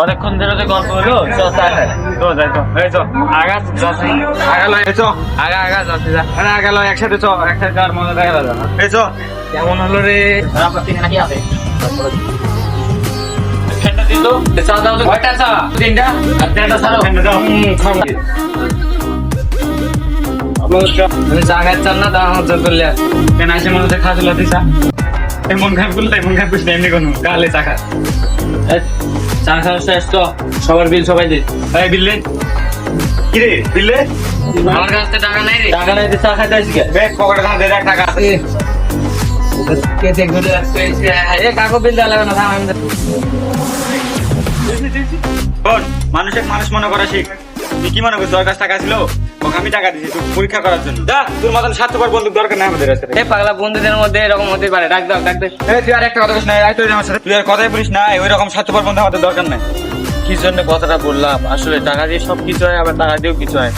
অনেকক্ষণ ধরে তো গল্প হলো, চল চা খাই। তো যাই তো, এই চল আগা যাচ্ছি, আগা লয় চ, আগা আগা যাচ্ছি যা, আরে আগা লয় একসাথে চ, একসাথে যাওয়ার মজা দেখা যাবে। এই চ, কেমন হলো রে? নাকি আছে ফ্যানটা দিল, চা দাও তো, কয়টা চা? তিনটা, আর ফ্যানটা ছাড়ো, ফ্যানটা দাও। চা খাচ্ছেন না, দাম হচ্ছে করলে কেন আসে মনে হচ্ছে খাওয়া দিছা এমন খান করলে এমন খান করছি এমনি কোনো কালে চা খা চা খাওয়া শেষ তো সবার বিল সবাই দে এই বিল কি রে বিল আমার কাছে টাকা নাই রে টাকা নাই চা খাইতে আসি ব্যাগ পকেটে ধার দে টাকা আছে কে দেখ গুলো আসছে এ কাকো বিল দেওয়া লাগবে না থাম আমি মানুষের মানুষ মনে করা শিখ তুই কি মনে করছিস তোর কাছে টাকা ছিল ওকে আমি টাকা দিয়েছি তুই পরীক্ষা করার জন্য যা তোর মতন স্বার্থপর বন্ধু দরকার নাই আমাদের কাছে এই পাগলা বন্ধুদের মধ্যে এরকম হতে পারে ডাক দাও ডাক দে এই তুই আর একটা কথা বলিস না আয় তুই আমার সাথে তুই আর কথাই বলিস না ওই রকম স্বার্থপর বন্ধু আমাদের দরকার নাই কি জন্য কথাটা বললাম আসলে টাকা দিয়ে সব কিছু হয় আবার টাকা দিয়েও কিছু হয়